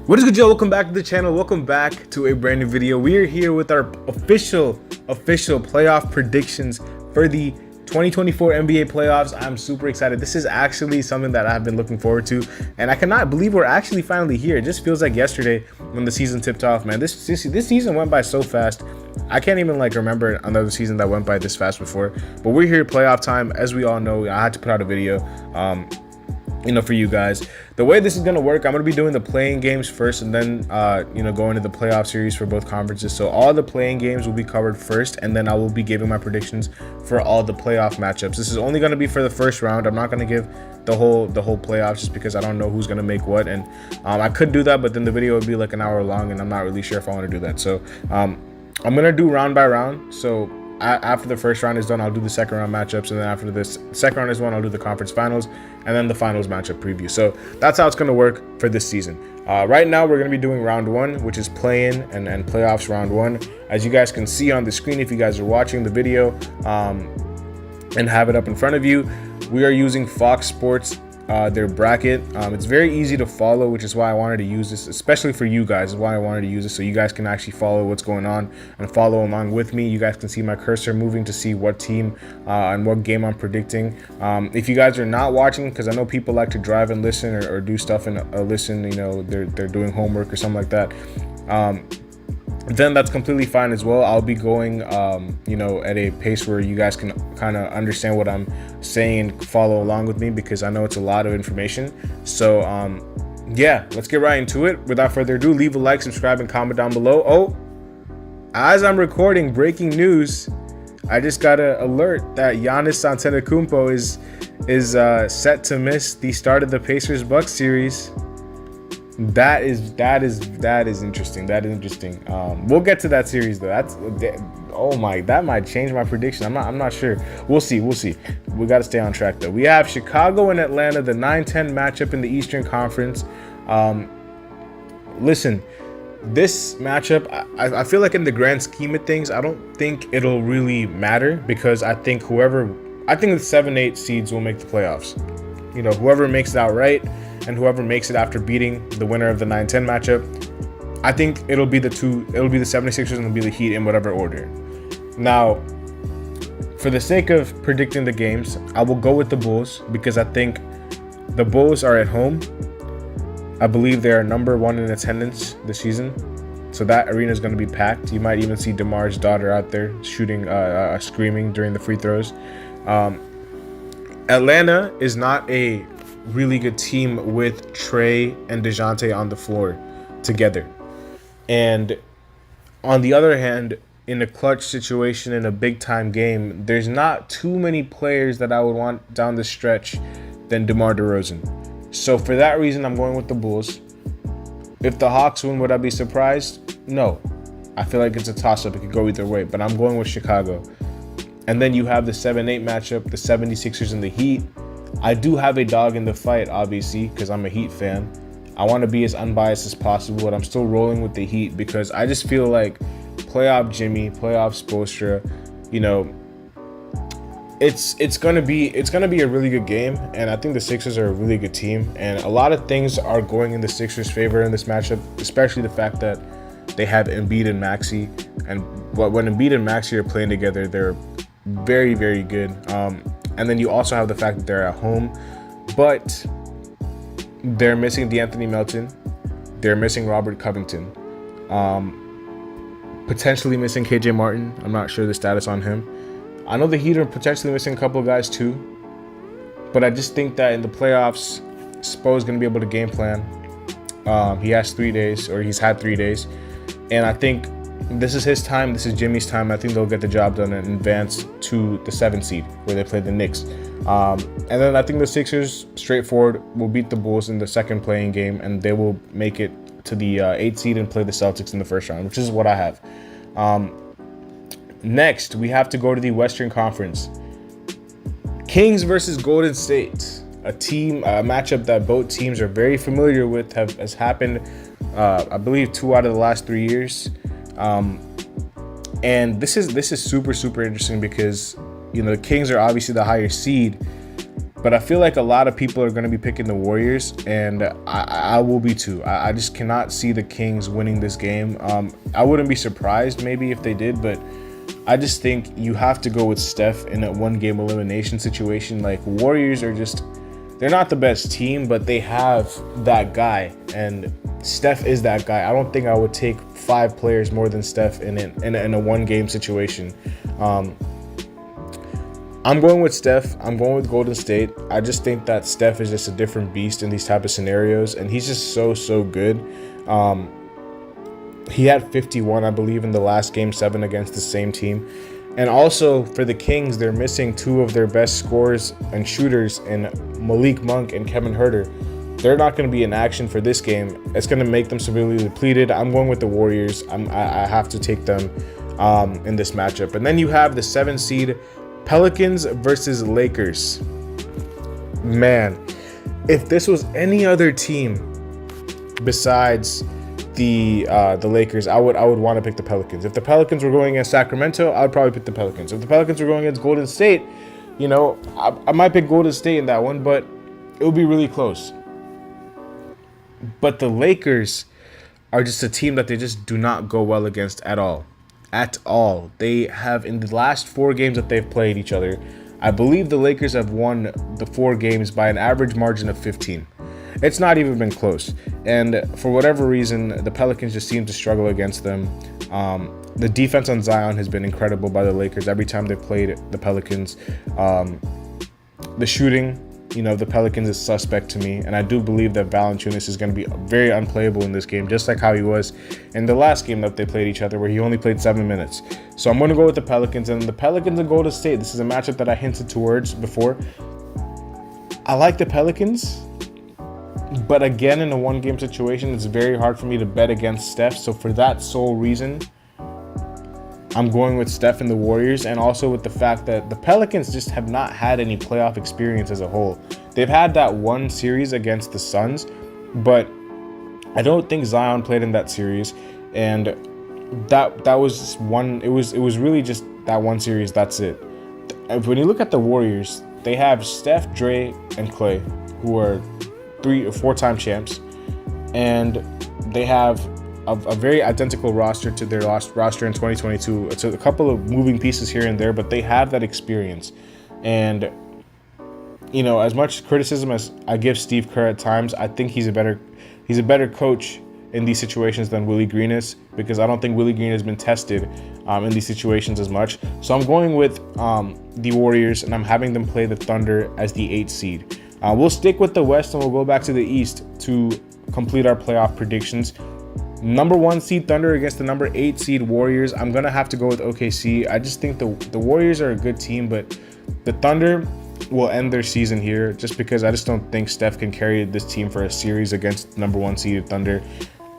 What is good, y'all? Welcome back to the channel. Welcome back to a brand new video. We are here with our official playoff predictions for the 2024 NBA playoffs. I'm super excited. This is actually something that I've been looking forward to, and I cannot believe we're actually finally here. It just feels like yesterday when the season tipped off, man. This season went by so fast. I can't even remember another season that went by this fast before. But we're here, playoff time. As we all know, I had to put out a video. For you guys, the way this is going to work, I'm going to be doing the playing games first and then go into the playoff series for both conferences. So all the playing games will be covered first, and then I will be giving my predictions for all the playoff matchups. This is only going to be for the first round. I'm not going to give the whole playoffs just because I don't know who's going to make what, and I could do that, but then the video would be like an hour long, and I'm not really sure if I want to do that. So I'm going to do round by round. So after the first round is done, I'll do the second round matchups, and then after this second round is done, I'll do the conference finals and then the finals matchup preview. So that's how it's going to work for this season. Right now we're going to be doing round one, which is play-in and playoffs round one. As you guys can see on the screen, if you guys are watching the video and have it up in front of you, we are using Fox Sports, their bracket. It's very easy to follow, which is why I wanted to use this, especially for you guys, is why I wanted to use this, so you guys can actually follow what's going on and follow along with me. You guys can see my cursor moving to see what team and what game I'm predicting. If you guys are not watching, because I know people like to drive and listen or do stuff and listen, they're doing homework or something like that, then that's completely fine as well. I'll be going at a pace where you guys can kind of understand what I'm saying and follow along with me, because I know it's a lot of information. So yeah, let's get right into it. Without further ado, leave a like, subscribe, and comment down below. Oh, as I'm recording, breaking news, I just got an alert that Giannis Antetokounmpo is set to miss the start of the Pacers-Bucks series. That is interesting. That is interesting. We'll get to that series though. That might change my prediction. I'm not sure. We'll see. We got to stay on track though. We have Chicago and Atlanta, the 9-10 matchup in the Eastern Conference. Listen, this matchup, I feel like in the grand scheme of things, I don't think it'll really matter, because I think the 7-8 seeds will make the playoffs. Whoever makes it out right, and whoever makes it after beating the winner of the 9-10 matchup, I think it'll be the 76ers and it'll be the Heat in whatever order. Now, for the sake of predicting the games, I will go with the Bulls, because I think the Bulls are at home. I believe they are number one in attendance this season, so that arena is going to be packed. You might even see DeMar's daughter out there shooting, screaming during the free throws. Atlanta is not a really good team with Trey and DeJounte on the floor together. And on the other hand, in a clutch situation, in a big time game, there's not too many players that I would want down the stretch than DeMar DeRozan. So for that reason, I'm going with the Bulls. If the Hawks win, would I be surprised? No. I feel like it's a toss-up. It could go either way, but I'm going with Chicago. And then you have the 7-8 matchup, the 76ers and the Heat. I do have a dog in the fight, obviously, because I'm a Heat fan. I want to be as unbiased as possible, but I'm still rolling with the Heat, because I just feel like playoff Jimmy, playoff Spoelstra, it's gonna be a really good game, and I think the Sixers are a really good team, and a lot of things are going in the Sixers' favor in this matchup, especially the fact that they have Embiid and Maxey, and when Embiid and Maxey are playing together, they're very, very good. And then you also have the fact that they're at home, but they're missing DeAnthony Melton. They're missing Robert Covington. Potentially missing KJ Martin. I'm not sure the status on him. I know the Heat are potentially missing a couple of guys too, but I just think that in the playoffs, Spo is going to be able to game plan. He has 3 days, or he's had 3 days, and I think this is his time. This is Jimmy's time. I think they'll get the job done and advance to the 7th seed where they play the Knicks. And then I think the Sixers, straightforward, will beat the Bulls in the second playing game, and they will make it to the 8th seed and play the Celtics in the first round, which is what I have. Next, we have to go to the Western Conference. Kings versus Golden State, a matchup that both teams are very familiar with. Has happened, I believe, 2 out of the last 3 years. And this is super interesting, because the Kings are obviously the higher seed, But I feel like a lot of people are going to be picking the Warriors, and I will be too. I just cannot see the Kings winning this game. I wouldn't be surprised maybe if they did, but I just think you have to go with Steph in a one-game elimination situation. Like, Warriors are just, they're not the best team, but they have that guy, and Steph is that guy. I don't think I would take 5 players more than Steph in a one-game situation. I'm going with Steph. I'm going with Golden State. I just think that Steph is just a different beast in these type of scenarios, and he's just so good. He had 51, I believe, in the last Game 7 against the same team. And also for the Kings, they're missing 2 of their best scorers and shooters in Malik Monk and Kevin Huerter. They're not going to be in action for this game. It's going to make them severely depleted. I'm going with the Warriors. I have to take them in this matchup. And then you have the 7 seed Pelicans versus Lakers. Man, if this was any other team besides the Lakers, I would want to pick the Pelicans. If the Pelicans were going against Sacramento, I would probably pick the Pelicans. If the Pelicans were going against Golden State, you know, I might pick Golden State in that one, but it would be really close. But the Lakers are just a team that they just do not go well against at all. At all. They have, in the last 4 games that they've played each other, I believe the Lakers have won the 4 games by an average margin of 15. It's not even been close. And for whatever reason, the Pelicans just seem to struggle against them. The defense on Zion has been incredible by the Lakers every time they've played the Pelicans. The shooting, you know, the Pelicans is suspect to me, and I do believe that Valanciunas is going to be very unplayable in this game, just like how he was in the last game that they played each other, where he only played 7 minutes. So I'm going to go with the Pelicans, and the Pelicans and Golden State. This is a matchup that I hinted towards before. I like the Pelicans, but again, in a one-game situation, it's very hard for me to bet against Steph. So for that sole reason, I'm going with Steph and the Warriors, and also with the fact that the Pelicans just have not had any playoff experience as a whole. They've had that one series against the Suns, but I don't think Zion played in that series, and that was just one. It was really just that one series. That's it. When you look at the Warriors, they have Steph, Dre, and Clay, who are 3 or 4-time champs, and they have a very identical roster to their last roster in 2022. It's a couple of moving pieces here and there, but they have that experience. And, you know, as much criticism as I give Steve Kerr at times, I think he's a better coach in these situations than Willie Green is, because I don't think Willie Green has been tested in these situations as much. So I'm going with the Warriors, and I'm having them play the Thunder as the 8th seed. We'll stick with the West, and we'll go back to the East to complete our playoff predictions. Number 1 seed Thunder against the number 8 seed Warriors. I'm going to have to go with OKC. I just think the Warriors are a good team, but the Thunder will end their season here, just because I just don't think Steph can carry this team for a series against number 1 seeded Thunder.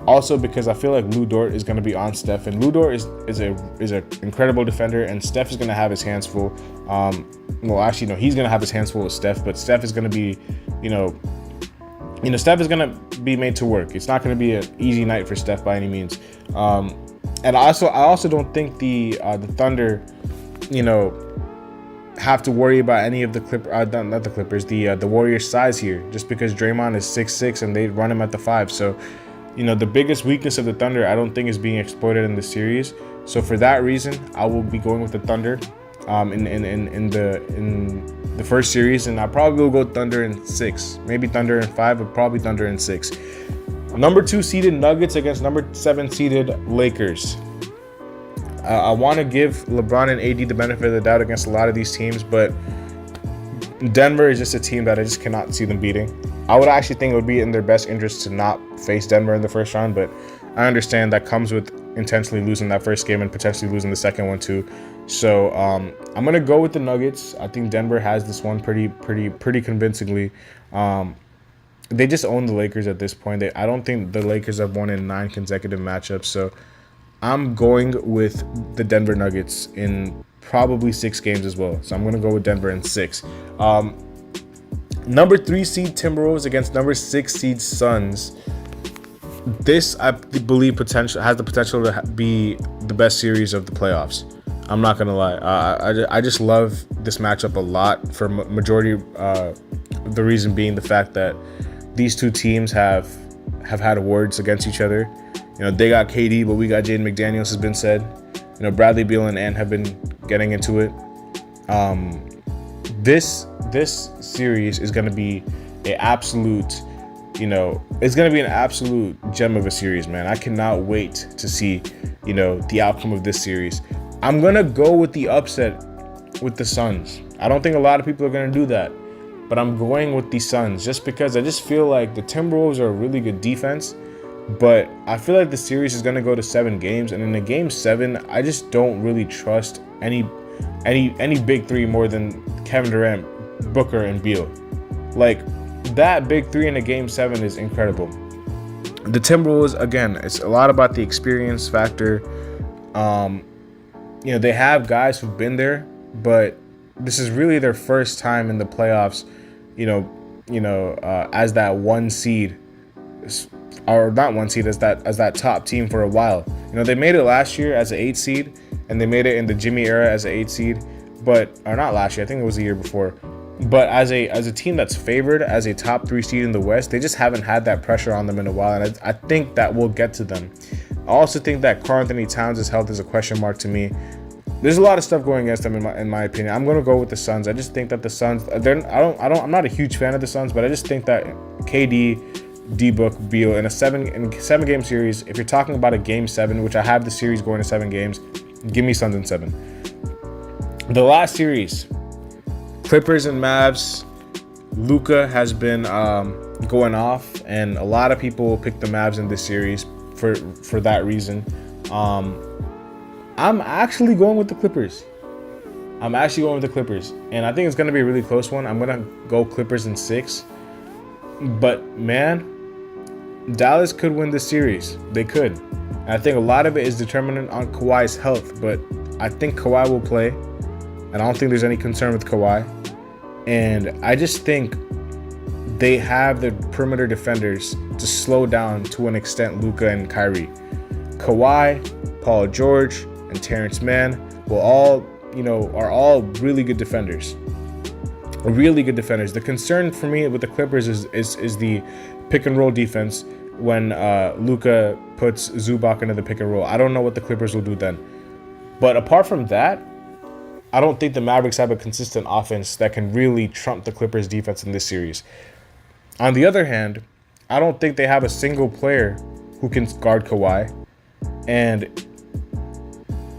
Also because I feel like Lu Dort is going to be on Steph, and Lu Dort is an incredible defender, and Steph is going to have his hands full. Well, actually, no, he's going to have his hands full with Steph, but Steph is going to be, Steph is going to be made to work. It's not going to be an easy night for Steph by any means. And I also don't think the Thunder, have to worry about any of the the Warriors' size here, just because Draymond is 6'6" and they run him at the 5. So, the biggest weakness of the Thunder, I don't think, is being exploited in the series. So for that reason, I will be going with the Thunder in the first series, and I probably will go Thunder in 6, maybe Thunder in 5, but probably Thunder in 6. Number 2 seeded Nuggets against number 7 seeded Lakers. I want to give LeBron and AD the benefit of the doubt against a lot of these teams, but Denver is just a team that I just cannot see them beating. I would actually think it would be in their best interest to not face Denver in the first round, but I understand that comes with intentionally losing that first game and potentially losing the second one too. So I'm gonna go with the Nuggets. I think Denver has this one pretty convincingly. They just own the Lakers at this point. I don't think the Lakers have won in 9 consecutive matchups. So I'm going with the Denver Nuggets in probably 6 games as well. So I'm gonna go with Denver in 6. Number 3 seed Timberwolves against number 6 seed Suns. This, I believe, has the potential to be the best series of the playoffs. I'm not gonna lie. I just love this matchup a lot for majority. The reason being the fact that these two teams have had words against each other. You know, they got KD, but we got Jaden McDaniels, has been said. You know, Bradley Beal and Ant have been getting into it. This series is gonna be an absolute. You know, it's going to be an absolute gem of a series, man. I cannot wait to see, you know, the outcome of this series. I'm going to go with the upset with the Suns. I don't think a lot of people are going to do that, but I'm going with the Suns just because I just feel like the Timberwolves are a really good defense, but I feel like the series is going to go to 7 games, and in a game 7, I just don't really trust any big three more than Kevin Durant, Booker, and Beal. Like, that big three in a game 7 is incredible. The Timberwolves, again, it's a lot about the experience factor. You know, they have guys who've been there, but this is really their first time in the playoffs. As that 1 seed, or not 1 seed, as that top team for a while. You know, they made it last year as an 8 seed, and they made it in the Jimmy era as an 8 seed, or not last year. I think it was the year before. But as a team that's favored as a top 3 seed in the West, they just haven't had that pressure on them in a while, and I think that will get to them. I also think that Karl-Anthony Towns' health is a question mark to me. There's a lot of stuff going against them in my opinion. I'm going to go with the Suns. I just think that the Suns, I'm not a huge fan of the Suns, but I just think that KD, D-Book, Beal in a 7-game series, if you're talking about a game 7, which I have the series going to 7 games, give me Suns in 7. The last series, Clippers and Mavs. Luka has been going off, and a lot of people pick the Mavs in this series for that reason. I'm actually going with the Clippers. And I think it's going to be a really close one. I'm going to go Clippers in 6. But, man, Dallas could win this series. They could. And I think a lot of it is determinant on Kawhi's health, but I think Kawhi will play. And I don't think there's any concern with Kawhi. And I just think they have the perimeter defenders to slow down to an extent Luka and Kyrie. Kawhi, Paul George, and Terrence Mann are all really good defenders. The concern for me with the Clippers is the pick and roll defense when Luka puts Zubac into the pick and roll. I don't know what the Clippers will do then. But apart from that, I don't think the Mavericks have a consistent offense that can really trump the Clippers' defense in this series. On the other hand, I don't think they have a single player who can guard Kawhi. And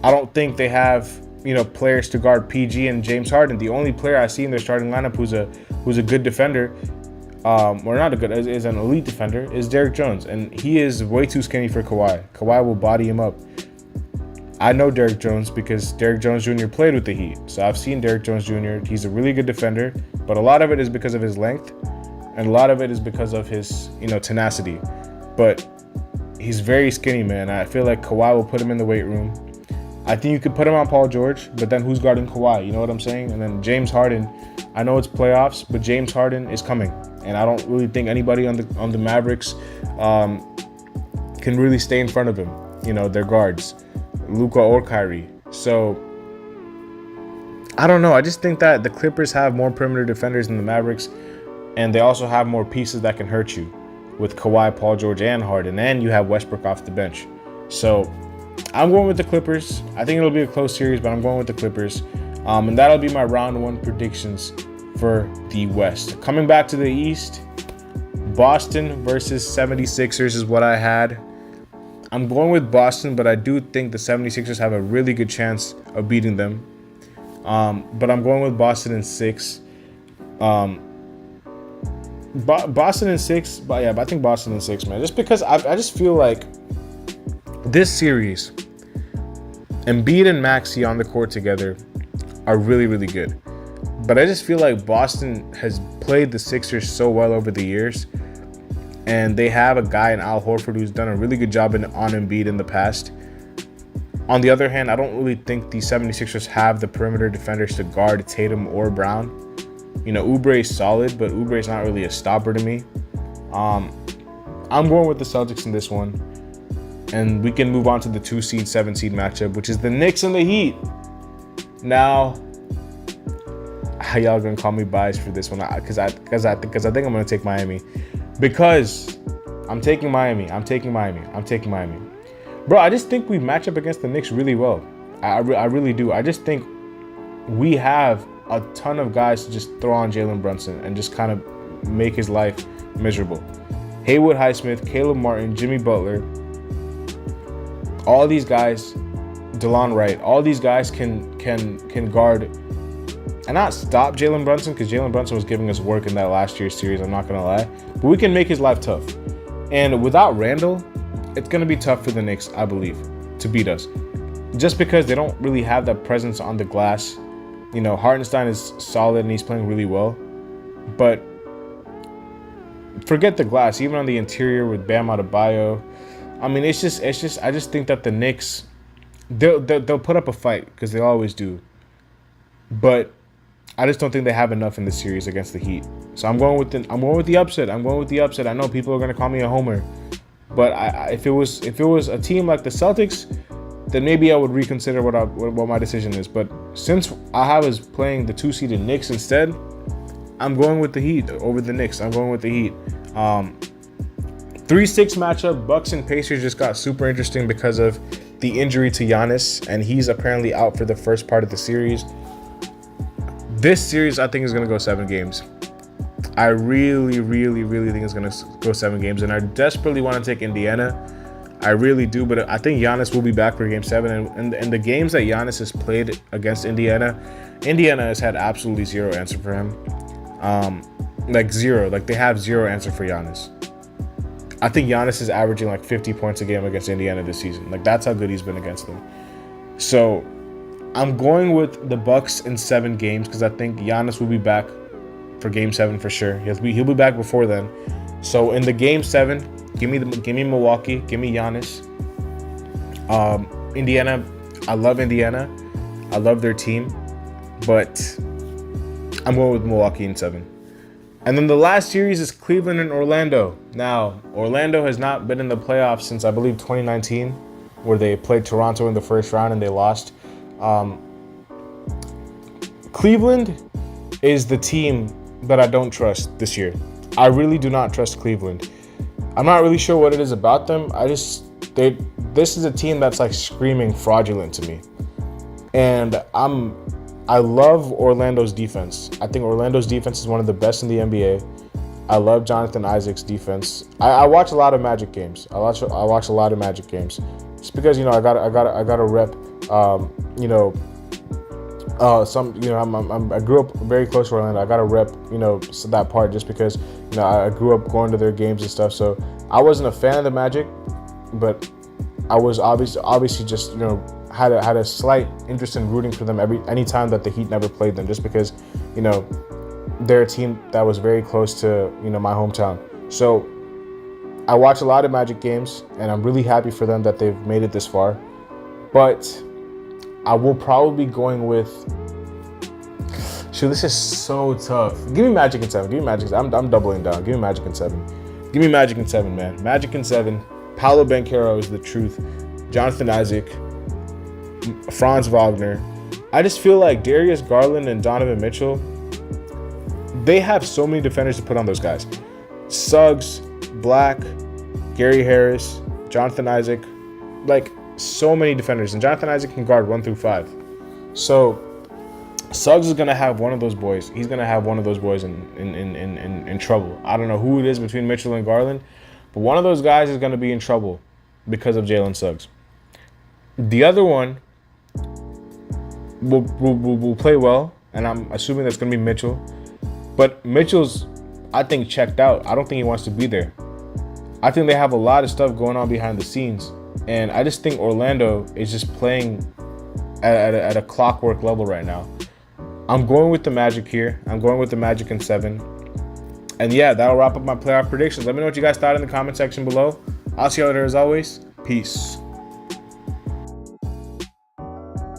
I don't think they have, players to guard PG and James Harden. The only player I see in their starting lineup who's a good defender, is an elite defender, is Derrick Jones. And he is way too skinny for Kawhi. Kawhi will body him up. I know Derrick Jones because Derrick Jones Jr. played with the Heat. So I've seen Derrick Jones Jr. He's a really good defender, but a lot of it is because of his length, and a lot of it is because of his, tenacity. But he's very skinny, man. I feel like Kawhi will put him in the weight room. I think you could put him on Paul George, but then who's guarding Kawhi? You know what I'm saying? And then James Harden. I know it's playoffs, but James Harden is coming, and I don't really think anybody on the Mavericks can really stay in front of him. Their guards. Luka or Kyrie. So I don't know. I just think that the Clippers have more perimeter defenders than the Mavericks, and they also have more pieces that can hurt you with Kawhi, Paul George, and Harden, and you have Westbrook off the bench. So I'm going with the Clippers. I think it'll be a close series, but I'm going with the Clippers. And that'll be my round 1 predictions for the West. Coming back to the East, Boston versus 76ers is what I had. I'm going with Boston, but I do think the 76ers have a really good chance of beating them. But I'm going with Boston in 6. Boston in 6, but I think Boston in 6, man. Just because I just feel like this series, Embiid and Maxey on the court together are really, really good. But I just feel like Boston has played the Sixers so well over the years. And they have a guy in Al Horford who's done a really good job on Embiid in the past. On the other hand, I don't really think the 76ers have the perimeter defenders to guard Tatum or Brown. Oubre is solid, but Oubre is not really a stopper to me. I'm going with the Celtics in this one. And we can move on to the 2 seed, 7 seed matchup, which is the Knicks and the Heat. Now, how y'all gonna call me biased for this one? Because I think I'm gonna take Miami. Because I'm taking Miami. Bro, I just think we match up against the Knicks really well. I really do. I just think we have a ton of guys to just throw on Jalen Brunson and just kind of make his life miserable. Haywood Highsmith, Caleb Martin, Jimmy Butler, all these guys, DeLon Wright, all these guys can guard and not stop Jalen Brunson, because Jalen Brunson was giving us work in that last year's series, I'm not going to lie. But we can make his life tough. And without Randall, it's going to be tough for the Knicks, I believe, to beat us. Just because they don't really have that presence on the glass. You know, Hartenstein is solid and he's playing really well. But forget the glass, even on the interior with Bam Adebayo. I mean, it's just I just think that the Knicks, they'll put up a fight, because they always do. But I just don't think they have enough in this series against the Heat. So I'm going with the upset. I know people are going to call me a homer, but if it was a team like the Celtics, then maybe I would reconsider what my decision is. But since I have us playing the 2-seeded Knicks instead, I'm going with the Heat over the Knicks. I'm going with the Heat. 3-6 matchup. Bucks and Pacers just got super interesting because of the injury to Giannis, and he's apparently out for the first part of the series. This series, I think, is going to go 7 games. I really think it's going to go 7 games, and I desperately want to take Indiana. I really do, but I think Giannis will be back for Game 7. And the games that Giannis has played against Indiana has had absolutely zero answer for him. Like zero. Like, they have zero answer for Giannis. I think Giannis is averaging like 50 points a game against Indiana this season. Like, that's how good he's been against them. So I'm going with the Bucks in 7 games, because I think Giannis will be back for Game 7 for sure. He'll be back before then. So in the Game 7, give me Milwaukee, give me Giannis. Indiana, I love Indiana. I love their team, but I'm going with Milwaukee in 7. And then the last series is Cleveland and Orlando. Now, Orlando has not been in the playoffs since, I believe, 2019, where they played Toronto in the first round and they lost. Cleveland is the team that I don't trust this year. I really do not trust Cleveland. I'm not really sure what it is about them. This is a team that's like screaming fraudulent to me. And I love Orlando's defense. I think Orlando's defense is one of the best in the NBA. I love Jonathan Isaac's defense. I watch a lot of Magic games. I watch a lot of Magic games. Just because, you know, I gotta rep. I grew up very close to Orlando. I gotta rep, that part, just because, I grew up going to their games and stuff. So I wasn't a fan of the Magic, but I was obviously just, had a slight interest in rooting for them any time that the Heat never played them, just because, they're a team that was very close to, my hometown. So I watch a lot of Magic games, and I'm really happy for them that they've made it this far. But I will probably be going with... Shoot, this is so tough. Give me Magic in 7. I'm doubling down. Give me Magic in 7. Give me Magic in 7, man. Magic in 7. Paolo Banchero is the truth. Jonathan Isaac. Franz Wagner. I just feel like Darius Garland and Donovan Mitchell, they have so many defenders to put on those guys. Suggs, Black, Gary Harris, Jonathan Isaac, like so many defenders. And Jonathan Isaac can guard 1 through 5. So Suggs is going to have one of those boys. He's going to have one of those boys in trouble. I don't know who it is between Mitchell and Garland, but one of those guys is going to be in trouble because of Jalen Suggs. The other one will play well, and I'm assuming that's going to be Mitchell. But Mitchell's, I think, checked out. I don't think he wants to be there. I think they have a lot of stuff going on behind the scenes. And I just think Orlando is just playing at a clockwork level right now. I'm going with the Magic here. I'm going with the Magic in 7. And yeah, that'll wrap up my playoff predictions. Let me know what you guys thought in the comment section below. I'll see you later as always. Peace.